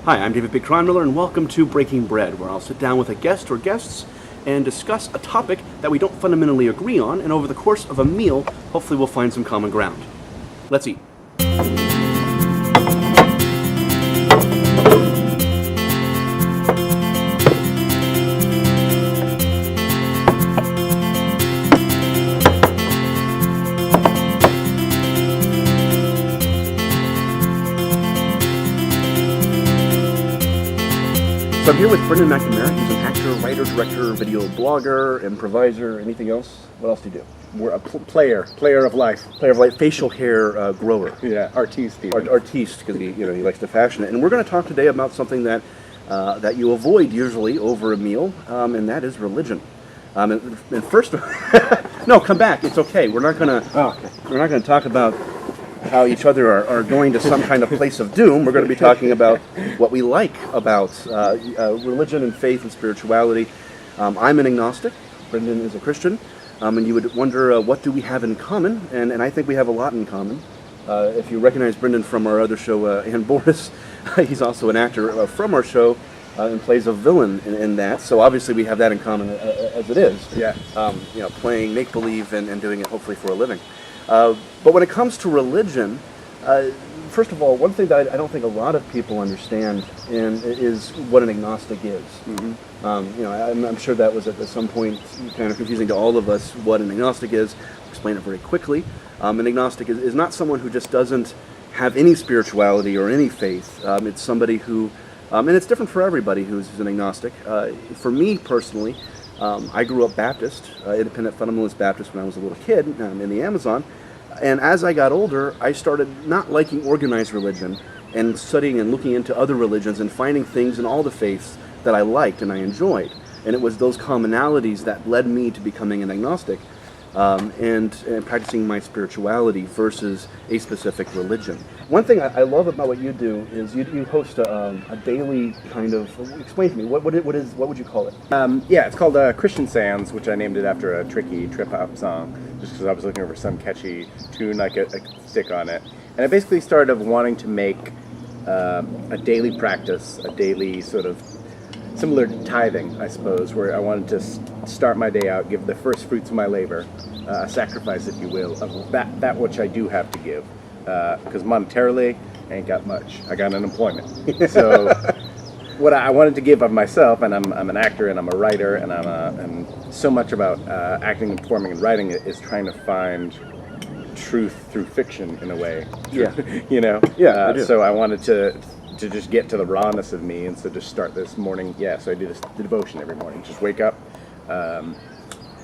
Hi, I'm David Big Kronmiler, and welcome to Breaking Bread, where I'll sit down with a guest or guests and discuss a topic that we don't fundamentally agree on, and over the course of a meal, hopefully we'll find some common ground. Let's eat. So I'm here with Brendan McNamara. He's an actor, writer, director, video blogger, improviser, anything else? What else do you do? We're a player of life. Player of light, facial hair grower. Yeah, artiste. Artiste, because he likes to fashion it. And we're going to talk today about something that you avoid usually over a meal, and that is religion. And first, no, come back. It's okay. We're not going to talk about how each other are going to some kind of place of doom. We're going to be talking about what we like about religion and faith and spirituality. I'm an agnostic. Brendan is a Christian. And you would wonder, what do we have in common? And I think we have a lot in common. If you recognize Brendan from our other show, and Boris, he's also an actor from our show and plays a villain in that. So obviously we have that in common as it is. Yeah. Playing make-believe and doing it hopefully for a living. But when it comes to religion, first of all, one thing that I don't think a lot of people understand is what an agnostic is. Mm-hmm. I'm sure that was at some point kind of confusing to all of us what an agnostic is. I'll explain it very quickly. An agnostic is not someone who just doesn't have any spirituality or any faith. It's somebody who, and it's different for everybody who's an agnostic. For me personally, I grew up Baptist, independent fundamentalist Baptist when I was a little kid in the Amazon. And as I got older, I started not liking organized religion and studying and looking into other religions and finding things in all the faiths that I liked and I enjoyed. And it was those commonalities that led me to becoming an agnostic and practicing my spirituality versus a specific religion. One thing I love about what you do is you host a daily kind of, explain to me, what would you call it? It's called Christian Sands, which I named it after a tricky trip-hop song, just because I was looking for some catchy tune I could stick on it. And I basically started wanting to make a daily practice, a daily sort of similar to tithing, I suppose, where I wanted to start my day out, give the first fruits of my labor, a sacrifice, if you will, of that which I do have to give. Because monetarily, I ain't got much. I got unemployment. So what I wanted to give of myself, and I'm an actor and I'm a writer, and so much about acting and performing and writing is trying to find truth through fiction in a way. Yeah. Yeah, I do. so I wanted to just get to the rawness of me, and so just start this morning. Yeah, so I do the devotion every morning. Just wake up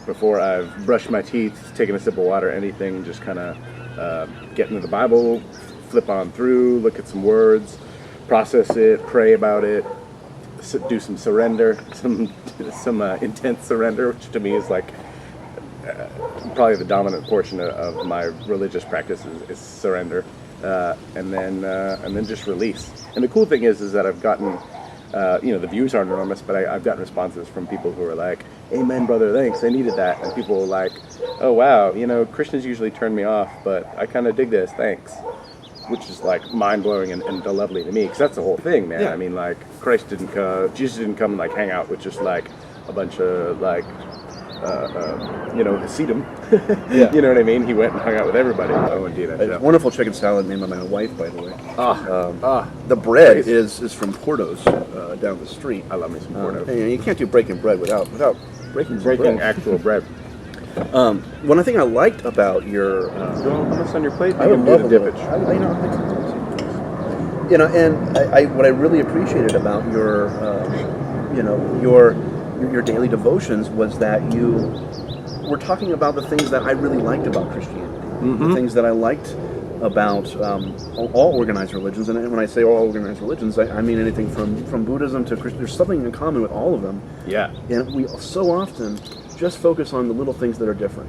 before I've brushed my teeth, taken a sip of water, anything, just kind of get into the Bible, flip on through, look at some words, process it, pray about it, do some surrender, some intense surrender, which to me is like probably the dominant portion of my religious practice is surrender, and then just release. And the cool thing is that I've gotten, the views aren't enormous, but I've gotten responses from people who are like, "Amen, brother, thanks, I needed that." And people are like, "Oh wow, Christians usually turn me off, but I kind of dig this, thanks." Which is like mind-blowing and lovely to me, because that's the whole thing, man. Yeah. I mean, like, Jesus didn't come and like hang out with just like a bunch of like, Hasidim. Yeah. You know what I mean? He went and hung out with everybody. Oh, indeed. It's a wonderful chicken salad named by my wife, by the way. The bread Praise. is from Porto's down the street. I love me some Porto. And you can't do breaking bread without breaking bread. Actual bread. One thing I liked about your... You want this on your plate? I would love a dip little. it. And what I really appreciated about your daily devotions was that you were talking about the things that I really liked about Christianity, the things that I liked about all organized religions. And when I say all organized religions, I mean anything from Buddhism to Christian. There's something in common with all of them. Yeah. And we so often just focus on the little things that are different.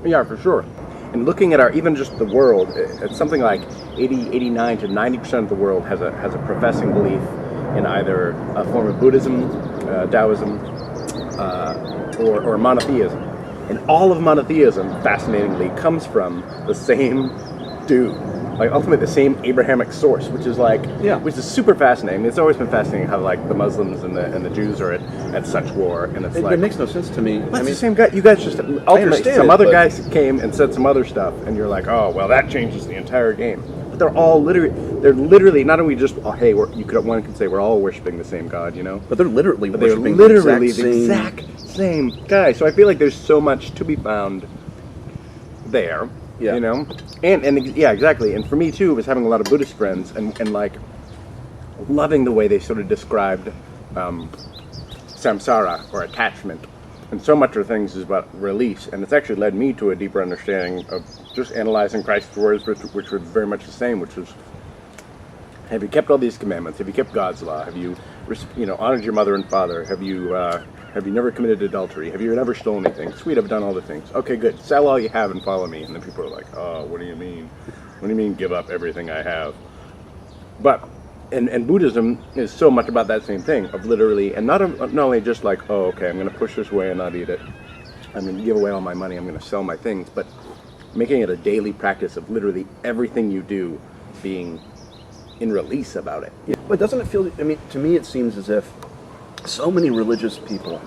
Yeah, for sure. And looking at even just the world, it's something like 89 to 90% of the world has a professing belief in either a form of Buddhism, Taoism, or monotheism. And all of monotheism, fascinatingly, comes from the same dude, like ultimately the same Abrahamic source, which is like, which is super fascinating. It's always been fascinating how like the Muslims and the Jews are at such war, and it's like it makes no sense to me. It's the same guy. You guys just ultimately some other guys came and said some other stuff, and you're like, oh well, that changes the entire game. But they're literally not only just one can say we're all worshiping the same God, you know, but they're literally worshiping the exact same guy. So I feel like there's so much to be found there, you know, and yeah, exactly. And for me too, was having a lot of Buddhist friends and like loving the way they sort of described samsara or attachment. And so much of things is about release, and it's actually led me to a deeper understanding of just analyzing Christ's words, which were very much the same, which was, have you kept all these commandments? Have you kept God's law? Have you, honored your mother and father? Have you never committed adultery? Have you never stolen anything? Sweet, I've done all the things. Okay, good. Sell all you have and follow me. And then people are like, oh, what do you mean? What do you mean give up everything I have? But And Buddhism is so much about that same thing of literally, and not only just like, oh, okay, I'm going to push this away and not eat it. I'm going to give away all my money. I'm going to sell my things, but making it a daily practice of literally everything you do being in release about it. Yeah, but doesn't it feel? I mean, to me, it seems as if so many religious people,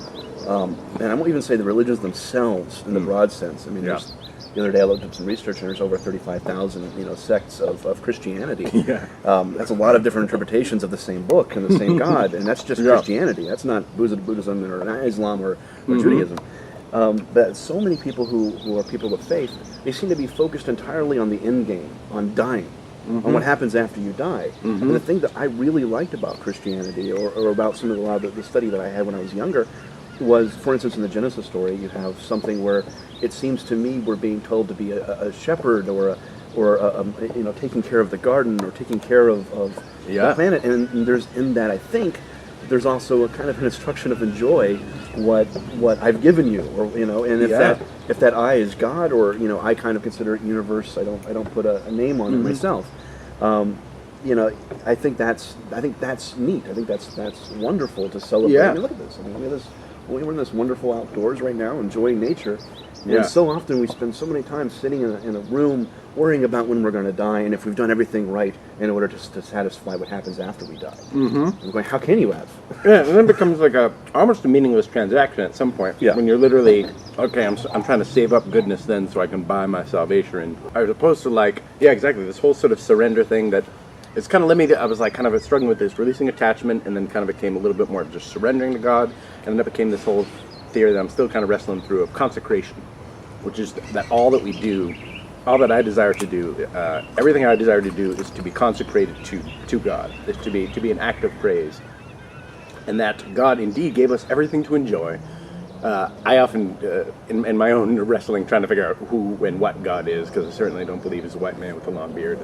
and I won't even say the religions themselves in the broad sense. I mean, there's. The other day I looked up some research, and there's over 35,000, sects of Christianity. Yeah. That's a lot of different interpretations of the same book and the same God, and that's just Christianity. That's not Buddhism or Islam or Judaism. But so many people who are people of faith, they seem to be focused entirely on the end game, on dying, on what happens after you die. And the thing that I really liked about Christianity, or about a lot of the study that I had when I was younger, was, for instance, in the Genesis story, you have something where it seems to me we're being told to be a shepherd or taking care of the garden or taking care of the planet, and there's in that I think there's also a kind of an instruction of enjoy what I've given you, or and if that I is God, or I kind of consider it universe. I don't put a name on it myself. I think that's neat. I think that's wonderful to celebrate. Yeah. I mean, look at this. I mean, we're in this wonderful outdoors right now, enjoying nature. And so often we spend so many times sitting in a room worrying about when we're going to die and if we've done everything right in order to satisfy what happens after we die. I'm going, how can you have? Yeah, and then it becomes like almost a meaningless transaction at some point. Yeah. When you're literally, okay, I'm trying to save up goodness then so I can buy my salvation. As opposed to like, exactly, this whole sort of surrender thing that it's kind of led me to, I was like kind of struggling with this, releasing attachment, and then kind of became a little bit more of just surrendering to God, and then it became this whole theory that I'm still kind of wrestling through of consecration, which is that all that we do, all that I desire to do, everything I desire to do is to be consecrated to God, is to be an act of praise, and that God indeed gave us everything to enjoy. I often, in my own wrestling, trying to figure out who and what God is, because I certainly don't believe he's a white man with a long beard,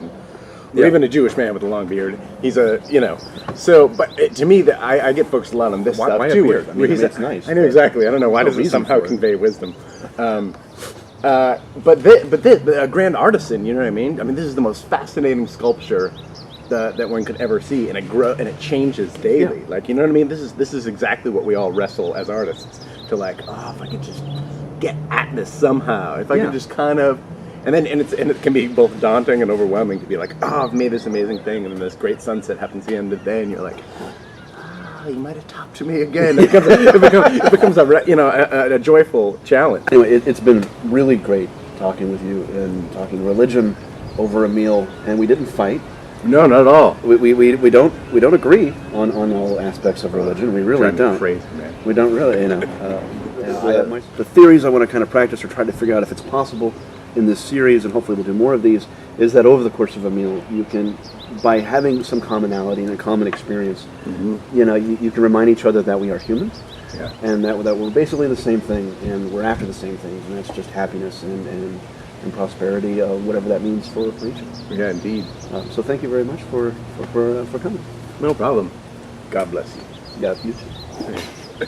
or even a Jewish man with a long beard. He's so, but to me, I get focused a lot on this stuff why too. A beard? I mean, it's nice. I know exactly. I don't know why does it somehow convey wisdom. But a grand artisan, you know what I mean? I mean, this is the most fascinating sculpture that one could ever see, and it changes daily. Yeah. Like, you know what I mean? This is exactly what we all wrestle as artists to, like, if I could just get at this somehow, if I could just kind of. And it can be both daunting and overwhelming to be like, I've made this amazing thing, and then this great sunset happens at the end of the day, and you're like, you might have talked to me again. It becomes a joyful challenge. Anyway, it's been really great talking with you and talking religion over a meal, and we didn't fight. No, not at all. We don't agree on all aspects of religion. We really don't. Crazy, man. We don't really, the theories I want to kind of practice or try to figure out if it's possible in this series, and hopefully we'll do more of these, is that over the course of a meal, you can, by having some commonality and a common experience, you can remind each other that we are human, and that we're basically the same thing, and we're after the same things, and that's just happiness and prosperity, whatever that means for each of us. Yeah, indeed. So thank you very much for coming. No problem. God bless you. Yeah, you too.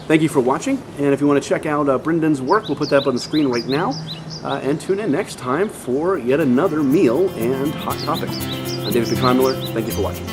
Thank you for watching, and if you want to check out Brendan's work, we'll put that up on the screen right now, and tune in next time for yet another meal and hot topic. I'm David Kronmiler. Thank you for watching.